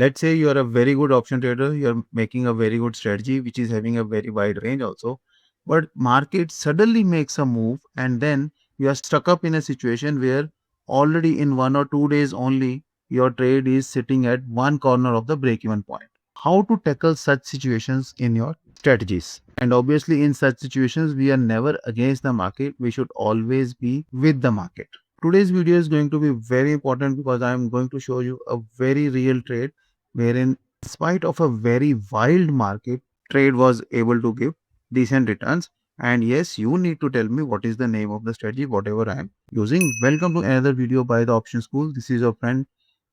Let's say you are a very good option trader, you're making a very good strategy, which is having a very wide range also. But market suddenly makes a move and then you are stuck up in a situation where already in 1 or 2 days only, your trade is sitting at one corner of the break-even point. How to tackle such situations in your strategies? And obviously in such situations, we are never against the market. We should always be with the market. Today's video is going to be very important because I am going to show you a very real trade wherein, in spite of a very wild market, trade was able to give decent returns. And yes, you need to tell me what is the name of the strategy, whatever I am using. Welcome to another video by the Option School. This is your friend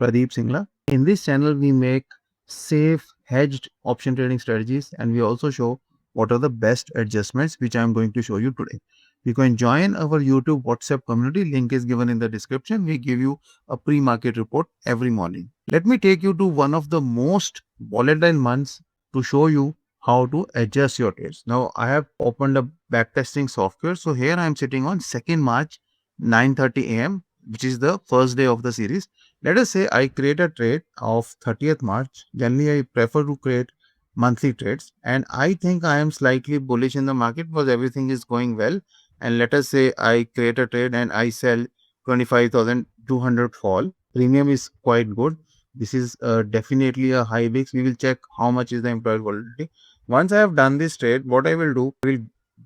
Pradeep Singla. In this channel, we make safe, hedged option trading strategies, and we also show what are the best adjustments, which I am going to show you today. You can join our YouTube WhatsApp community. Link is given in the description. We give you a pre-market report every morning. Let me take you to one of the most volatile months to show you how to adjust your trades. Now, I have opened a backtesting software. So here I am sitting on 2nd March, 9:30 a.m., which is the first day of the series. Let us say I create a trade of 30th March. Generally, I prefer to create monthly trades. And I think I am slightly bullish in the market because everything is going well. And let us say I create a trade and I sell 25,200 fall. Premium is quite good. This is definitely a high VIX. We will check how much is the implied volatility. Once I have done this trade, what I will do, I will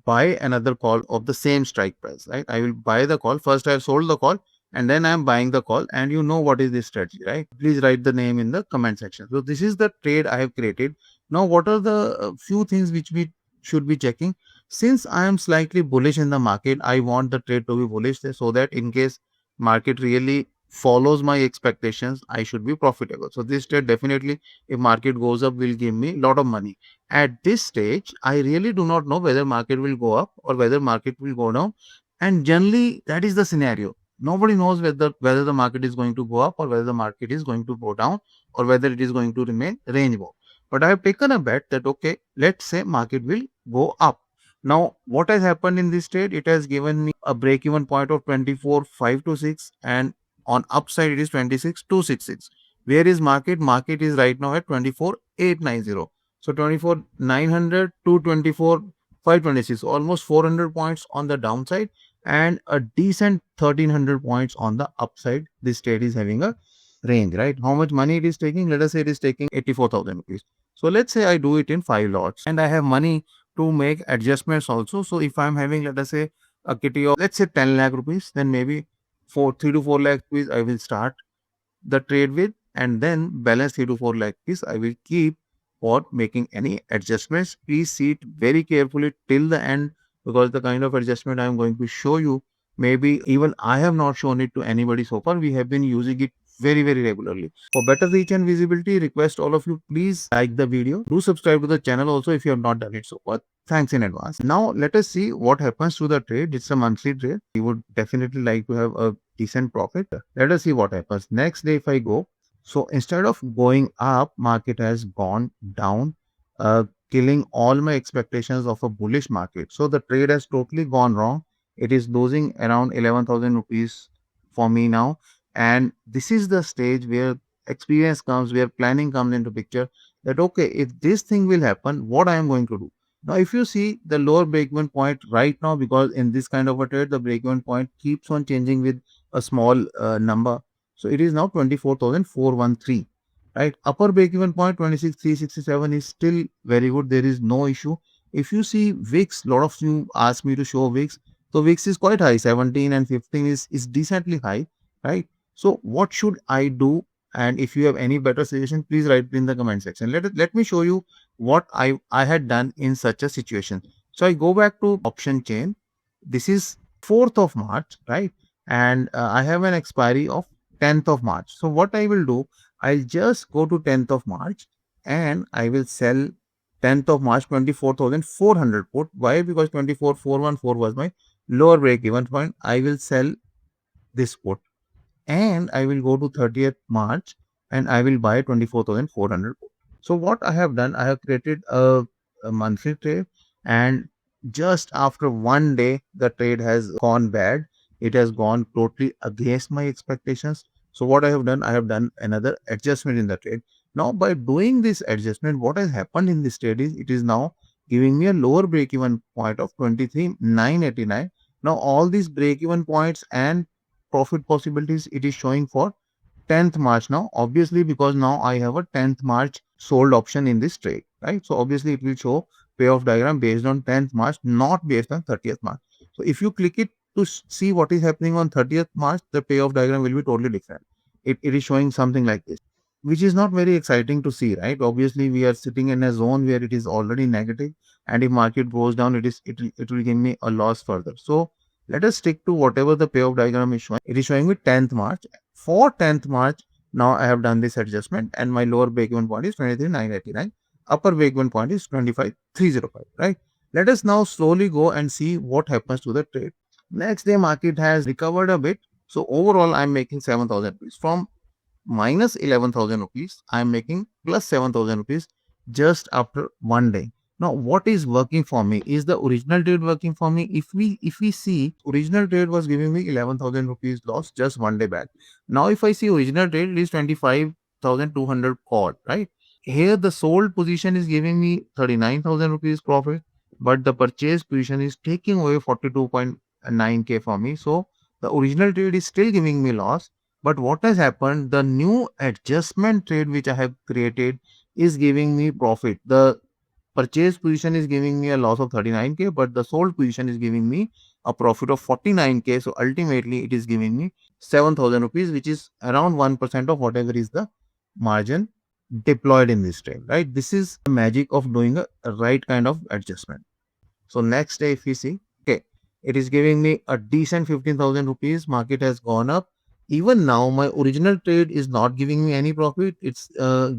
buy another call of the same strike price, right? I will buy the call. First I have sold the call and then I am buying the call, and you know what is this strategy, right? Please write the name in the comment section. So this is the trade I have created. Now, what are the few things which we should be checking? Since I am slightly bullish in the market, I want the trade to be bullish so that in case market really follows my expectations, I should be profitable. So this trade definitely, if market goes up, will give me a lot of money. At this stage, I really do not know whether market will go up or whether market will go down. And generally, that is the scenario. Nobody knows whether the market is going to go up or whether the market is going to go down or whether it is going to remain range bound. But I have taken a bet that, okay, let's say market will go up. Now, what has happened in this trade? It has given me a break-even point of 24,526, and on upside it is 26,266. Where is market? Market is right now at 24,890. So 24,900 to 24,526, almost 400 points on the downside and a decent 1,300 points on the upside. This trade is having a range, right? How much money it is taking? Let us say it is taking 84,000 rupees. So let's say I do it in 5 lots and I have money to make adjustments also. So if I'm having, let us say, a kitty of, let's say, 10 lakh rupees, then maybe 3 to 4 lakh rupees I will start the trade with, and then balance 3 to 4 lakh rupees I will keep for making any adjustments. Please see it very carefully till the end, because the kind of adjustment I am going to show you, maybe even I have not shown it to anybody so far. We have been using it very regularly. For better reach and visibility, request all of you, please like the video. Do subscribe to the channel also if you have not done it so far. Thanks in advance. Now let us see what happens to the trade. It's a monthly trade. We would definitely like to have a decent profit. Let us see what happens. Next day if I go, so instead of going up, market has gone down, killing all my expectations of a bullish market. So the trade has totally gone wrong. It is losing around 11,000 rupees for me now. And this is the stage where experience comes, where planning comes into picture, that okay, if this thing will happen, what I am going to do. Now, if you see the lower break-even point right now, because in this kind of a trade, the break-even point keeps on changing with a small number. So it is now 24,413. Right, upper break-even point 26,367 is still very good. There is no issue. If you see VIX, lot of you ask me to show VIX. So VIX is quite high. 17 and 15 is decently high, right? So what should I do? And if you have any better suggestion, please write in the comment section. Let me show you what I had done in such a situation. So I go back to option chain. This is 4th of March, right? And I have an expiry of 10th of March. So what I will do, I'll just go to 10th of March and I will sell 10th of March 24,400 put. Why? Because 24,414 was my lower break even point. I will sell this put and I will go to 30th March and I will buy 24,400 put. So what I have done, I have created a monthly trade, and just after one day the trade has gone bad. It has gone totally against my expectations. So what I have done, I have done another adjustment in the trade. Now, by doing this adjustment, what has happened in this trade is it is now giving me a lower break-even point of 23,989. Now, all these break-even points and profit possibilities it is showing for 10th March now, obviously, because now I have a 10th March sold option in this trade, right? So obviously it will show payoff diagram based on 10th March, not based on 30th March. So if you click it to see what is happening on 30th March, the payoff diagram will be totally different. It is showing something like this, which is not very exciting to see, right? Obviously, we are sitting in a zone where it is already negative, and if market goes down, it will give me a loss further. So let us stick to whatever the payoff diagram is showing. It is showing me 10th March. For 10th March, now I have done this adjustment, and my lower break-even point is 23,989. Upper break-even point is 25,305, right? Let us now slowly go and see what happens to the trade. Next day, market has recovered a bit. So overall, I'm making 7,000 rupees. From minus 11,000 rupees, I'm making plus 7,000 rupees just after one day. Now, what is working for me? Is the original trade working for me? If we see, original trade was giving me 11,000 rupees loss just one day back. Now, if I see original trade, it is 25,200 call, right? Here, the sold position is giving me 39,000 rupees profit, but the purchase position is taking away 42.9k for me. So, the original trade is still giving me loss. But what has happened, the new adjustment trade which I have created is giving me profit. The purchase position is giving me a loss of 39k, but the sold position is giving me a profit of 49k. So ultimately, it is giving me 7,000 rupees, which is around 1% of whatever is the margin deployed in this trade, right? This is the magic of doing a right kind of adjustment. So next day, if we see, okay, it is giving me a decent 15,000 rupees. Market has gone up. Even now, my original trade is not giving me any profit. It's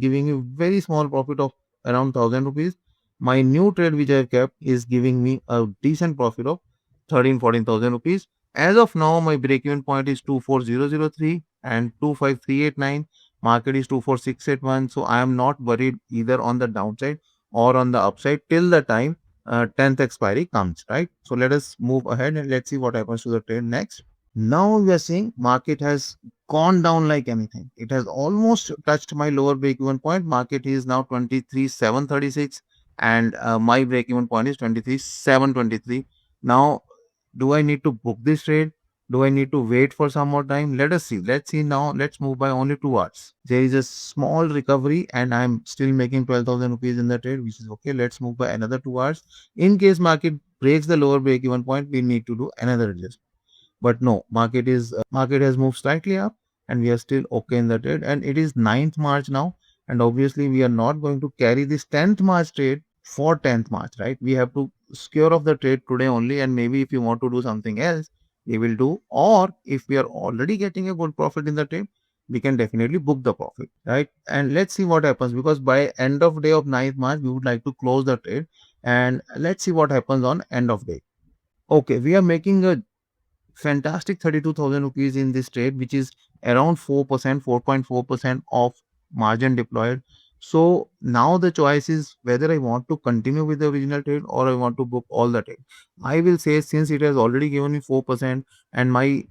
giving me very small profit of around 1,000 rupees. My new trade which I have kept is giving me a decent profit of 14,000 rupees. As of now, my break-even point is 24,003 and 25,389. Market is 24,681. So I am not worried either on the downside or on the upside till the time 10th expiry comes, right? So let us move ahead and let's see what happens to the trade next. Now we are seeing market has gone down like anything. It has almost touched my lower break-even point. Market is now 23,736 and my break-even point is 23,723. Now, do I need to book this trade? Do I need to wait for some more time? Let us see. Let's see now. Let's move by only 2 hours. There is a small recovery and I'm still making 12,000 rupees in the trade, which is okay. Let's move by another 2 hours. In case market breaks the lower break-even point, we need to do another adjustment. But no, market has moved slightly up and we are still okay in the trade, and it is 9th March now, and obviously we are not going to carry this 10th March trade for 10th March, right? We have to secure off the trade today only, and maybe if you want to do something else we will do, or if we are already getting a good profit in the trade, we can definitely book the profit, right? And let's see what happens, because by end of day of 9th March we would like to close the trade, and let's see what happens on end of day. Okay, we are making a fantastic 32,000 rupees in this trade, which is around 4%, 4.4% of margin deployed. So now the choice is whether I want to continue with the original trade or I want to book all the trade. I will say, since it has already given me 4% and my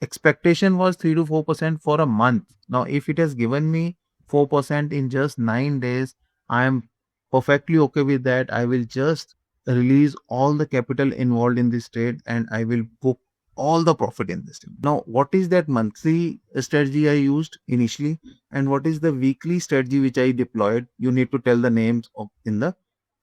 expectation was 3 to 4% for a month. Now, if it has given me 4% in just 9 days, I am perfectly okay with that. I will just release all the capital involved in this trade and I will book all the profit in this trade. Now, what is that monthly strategy I used initially and what is the weekly strategy which I deployed? You need to tell the names in the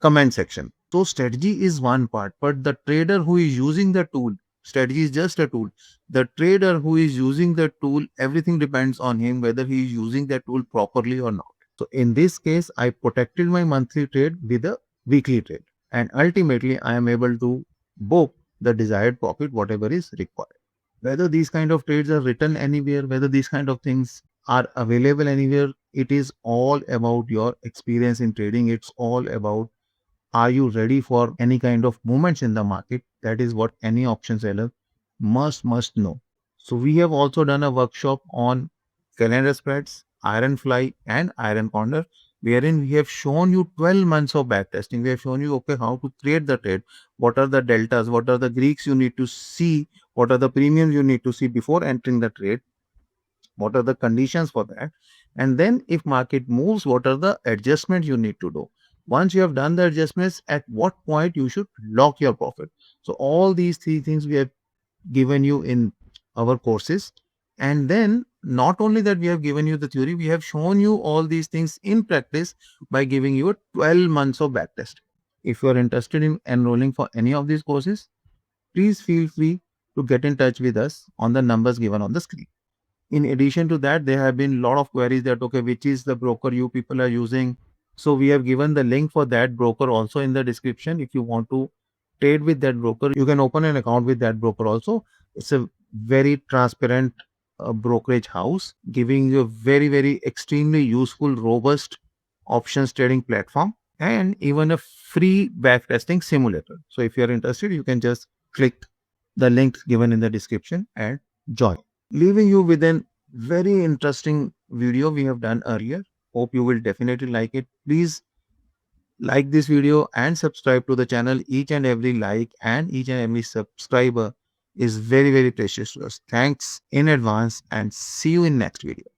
comment section. So strategy is one part, but the trader who is using the tool, strategy is just a tool. The trader who is using the tool, everything depends on him whether he is using that tool properly or not. So in this case, I protected my monthly trade with a weekly trade, and ultimately I am able to book the desired profit, whatever is required. Whether these kind of trades are written anywhere, whether these kind of things are available anywhere, it is all about your experience in trading. It's all about, are you ready for any kind of movements in the market? That is what any option seller must know. So we have also done a workshop on calendar spreads, iron fly and iron condor, wherein we have shown you 12 months of backtesting. We have shown you, okay, how to create the trade, what are the deltas, what are the Greeks you need to see, what are the premiums you need to see before entering the trade. what are the conditions for that, and then if market moves, what are the adjustments you need to do. Once you have done the adjustments, at what point you should lock your profit. So all these three things we have given you in our courses. And then not only that we have given you the theory, we have shown you all these things in practice by giving you a 12 months of backtest. If you are interested in enrolling for any of these courses, please feel free to get in touch with us on the numbers given on the screen. In addition to that, there have been a lot of queries that, okay, which is the broker you people are using? So we have given the link for that broker also in the description. If you want to trade with that broker, you can open an account with that broker also. It's a very transparent brokerage house, giving you a very, very extremely useful, robust options trading platform, and even a free backtesting simulator. So if you're interested, you can just click the link given in the description and join. Leaving you with a very interesting video we have done earlier. Hope you will definitely like it. Please like this video and subscribe to the channel. Each and every like and each and every subscriber is very, very precious to us. Thanks in advance and see you in next video.